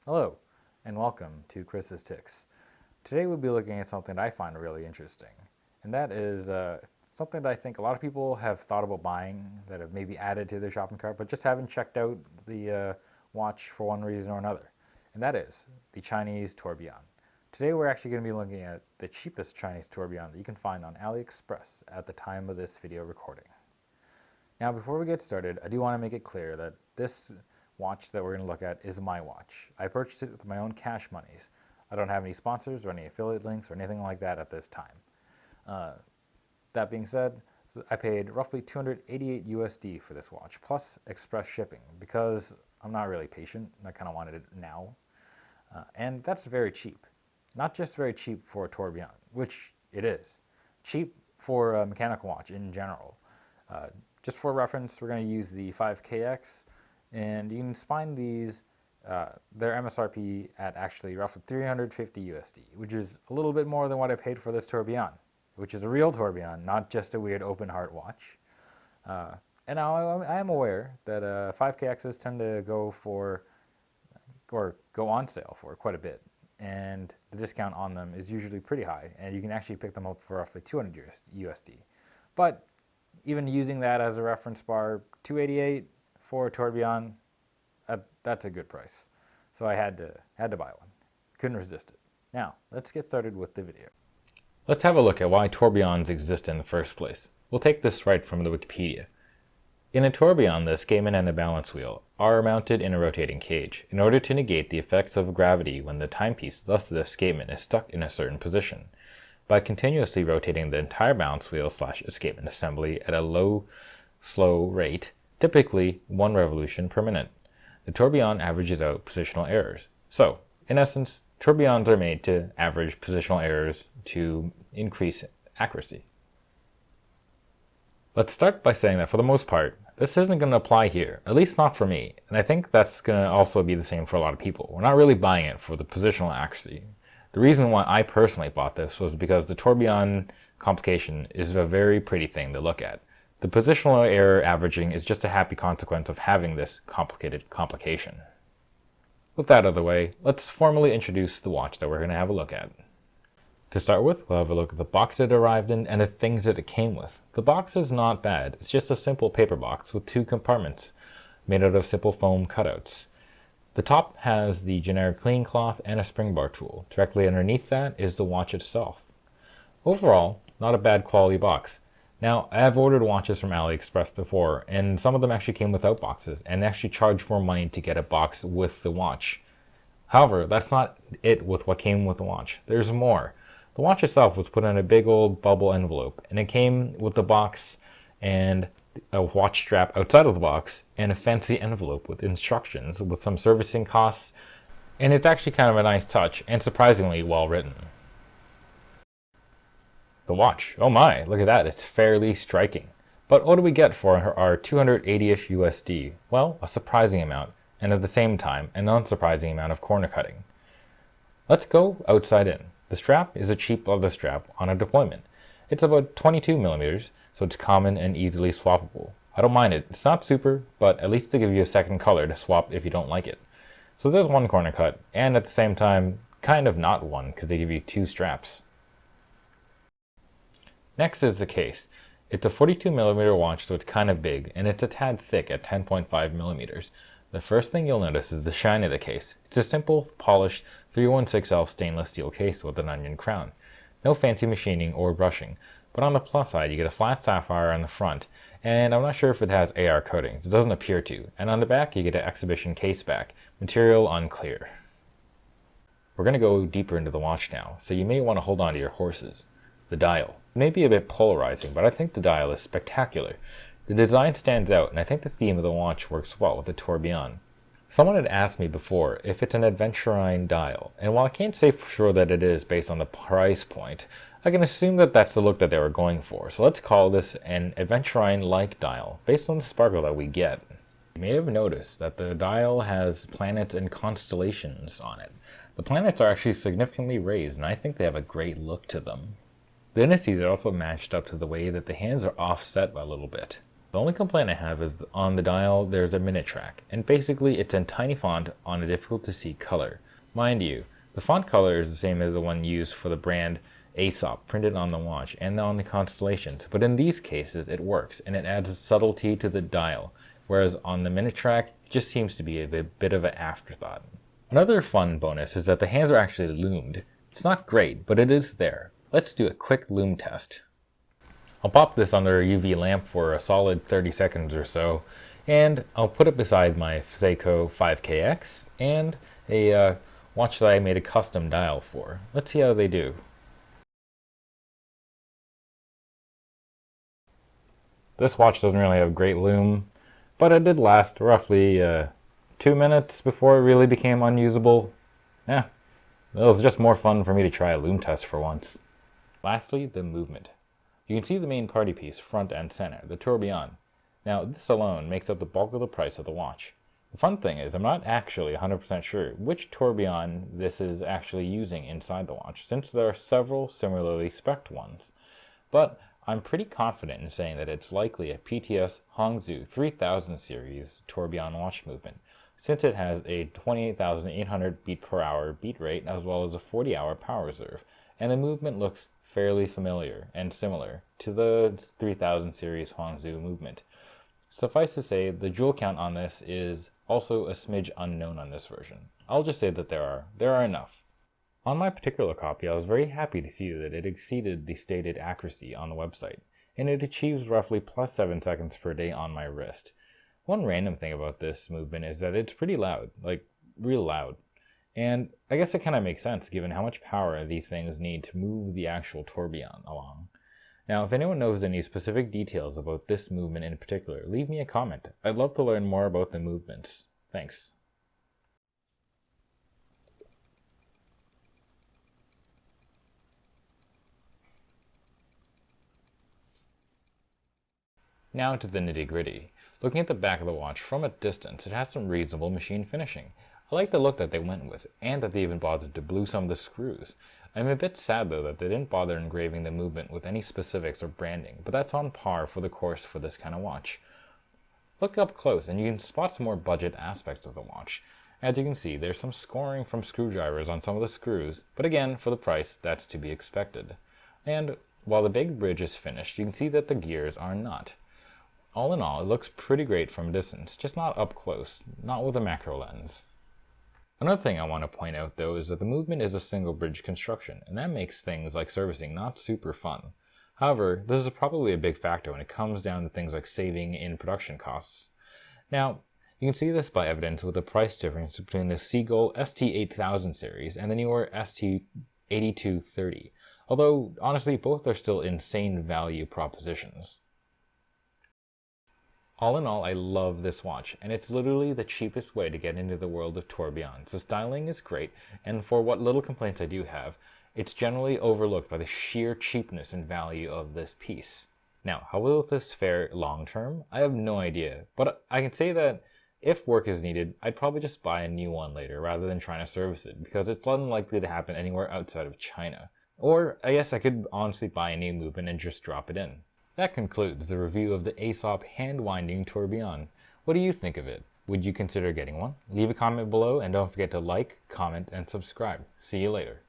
Hello, and welcome to Chris's Ticks. Today we'll be looking at something that I find really interesting, and that is something that I think a lot of people have thought about buying that have maybe added to their shopping cart, but just haven't checked out the watch for one reason or another, and that is the Chinese tourbillon. Today we're actually going to be looking at the cheapest Chinese tourbillon that you can find on AliExpress at the time of this video recording. Now, before we get started, I do want to make it clear that this watch that we're going to look at is my watch. I purchased it with my own cash monies. I don't have any sponsors or any affiliate links or anything like that at this time. That being said, I paid roughly 288 USD for this watch, plus express shipping, because I'm not really patient and I kind of wanted it now. And that's very cheap. Not just very cheap for a tourbillon, which it is. Cheap for a mechanical watch in general. Just for reference, we're going to use the 5KX, and you can find these, their MSRP at actually roughly 350 USD, which is a little bit more than what I paid for this tourbillon, which is a real tourbillon, not just a weird open heart watch. And now I am aware that 5KXs tend to go on sale for quite a bit, and the discount on them is usually pretty high, and you can actually pick them up for roughly 200 USD. But even using that as a reference bar, 288 for a tourbillon, that's a good price. So I had to buy one. Couldn't resist it. Now, let's get started with the video. Let's have a look at why tourbillons exist in the first place. We'll take this right from the Wikipedia. In a tourbillon, the escapement and the balance wheel are mounted in a rotating cage in order to negate the effects of gravity when the timepiece, thus the escapement, is stuck in a certain position. By continuously rotating the entire balance wheel / escapement assembly at a low, slow rate, typically 1 revolution per minute, the tourbillon averages out positional errors. So, in essence, tourbillons are made to average positional errors to increase accuracy. Let's start by saying that for the most part, this isn't going to apply here, at least not for me, and I think that's going to also be the same for a lot of people. We're not really buying it for the positional accuracy. The reason why I personally bought this was because the tourbillon complication is a very pretty thing to look at. The positional error averaging is just a happy consequence of having this complicated complication. With that out of the way, let's formally introduce the watch that we're going to have a look at. To start with, we'll have a look at the box it arrived in and the things that it came with. The box is not bad. It's just a simple paper box with 2 compartments made out of simple foam cutouts. The top has the generic clean cloth and a spring bar tool. Directly underneath that is the watch itself. Overall, not a bad quality box. Now, I have ordered watches from AliExpress before, and some of them actually came without boxes, and actually charged more money to get a box with the watch. However, that's not it with what came with the watch. There's more. The watch itself was put in a big old bubble envelope, and it came with the box and a watch strap outside of the box, and a fancy envelope with instructions with some servicing costs, and it's actually kind of a nice touch and surprisingly well written. The watch, oh my, look at that, it's fairly striking. But what do we get for our 280-ish USD? Well, a surprising amount, and at the same time, an unsurprising amount of corner cutting. Let's go outside in. The strap is a cheap leather strap on a deployment. It's about 22 millimeters, so it's common and easily swappable. I don't mind it. It's not super, but at least they give you a second color to swap if you don't like it. So there's one corner cut, and at the same time, kind of not one, because they give you 2 straps. Next is the case. It's a 42 millimeter watch, so it's kind of big, and it's a tad thick at 10.5 millimeters. The first thing you'll notice is the shine of the case. It's a simple, polished 316L stainless steel case with an onion crown. No fancy machining or brushing, but on the plus side you get a flat sapphire on the front, and I'm not sure if it has AR coatings. It doesn't appear to. And on the back you get an exhibition case back, material unclear. We're going to go deeper into the watch now, so you may want to hold on to your horses. The dial. It may be a bit polarizing, but I think the dial is spectacular. The design stands out, and I think the theme of the watch works well with the tourbillon. Someone had asked me before if it's an aventurine dial, and while I can't say for sure that it is based on the price point, I can assume that that's the look that they were going for. So let's call this an aventurine-like dial, based on the sparkle that we get. You may have noticed that the dial has planets and constellations on it. The planets are actually significantly raised, and I think they have a great look to them. The indices are also matched up to the way that the hands are offset a little bit. The only complaint I have is on the dial there's a minute track, and basically it's in tiny font on a difficult to see color. Mind you, the font color is the same as the one used for the brand AESOP printed on the watch and on the constellations, but in these cases it works and it adds subtlety to the dial, whereas on the minute track it just seems to be a bit of an afterthought. Another fun bonus is that the hands are actually loomed. It's not great, but it is there. Let's do a quick Lume test. I'll pop this under a UV lamp for a solid 30 seconds or so, and I'll put it beside my Seiko 5KX and a watch that I made a custom dial for. Let's see how they do. This watch doesn't really have great lume, but it did last roughly 2 minutes before it really became unusable. Yeah, it was just more fun for me to try a lume test for once. Lastly, the movement. You can see the main party piece front and center, the tourbillon. Now, this alone makes up the bulk of the price of the watch. The fun thing is I'm not actually 100% sure which tourbillon this is actually using inside the watch, since there are several similarly spec'd ones. But I'm pretty confident in saying that it's likely a PTS Hongzhou 3000 series tourbillon watch movement, since it has a 28,800 beat per hour beat rate as well as a 40-hour power reserve, and the movement looks fairly familiar and similar to the 3000 series Hongzhou movement. Suffice to say, the jewel count on this is also a smidge unknown on this version. I'll just say that there are enough. On my particular copy, I was very happy to see that it exceeded the stated accuracy on the website, and it achieves roughly plus 7 seconds per day on my wrist. One random thing about this movement is that it's pretty loud, like real loud. And I guess it kind of makes sense given how much power these things need to move the actual tourbillon along. Now, if anyone knows any specific details about this movement in particular, leave me a comment. I'd love to learn more about the movements. Thanks. Now to the nitty-gritty. Looking at the back of the watch from a distance, it has some reasonable machine finishing. I like the look that they went with, and that they even bothered to glue some of the screws. I'm a bit sad though that they didn't bother engraving the movement with any specifics or branding, but that's on par for the course for this kind of watch. Look up close and you can spot some more budget aspects of the watch. As you can see, there's some scoring from screwdrivers on some of the screws, but again, for the price, that's to be expected. And while the big bridge is finished, you can see that the gears are not. All in all, it looks pretty great from a distance, just not up close, not with a macro lens. Another thing I want to point out though is that the movement is a single bridge construction, and that makes things like servicing not super fun. However, this is probably a big factor when it comes down to things like saving in production costs. Now, you can see this by evidence with the price difference between the Seagull ST8000 series and the newer ST8230, although honestly both are still insane value propositions. All in all, I love this watch, and it's literally the cheapest way to get into the world of tourbillons. The styling is great, and for what little complaints I do have, it's generally overlooked by the sheer cheapness and value of this piece. Now, how will this fare long term? I have no idea, but I can say that if work is needed, I'd probably just buy a new one later rather than trying to service it, because it's unlikely to happen anywhere outside of China. Or, I guess I could honestly buy a new movement and just drop it in. That concludes the review of the AESOP hand-winding tourbillon. What do you think of it? Would you consider getting one? Leave a comment below and don't forget to like, comment, and subscribe. See you later.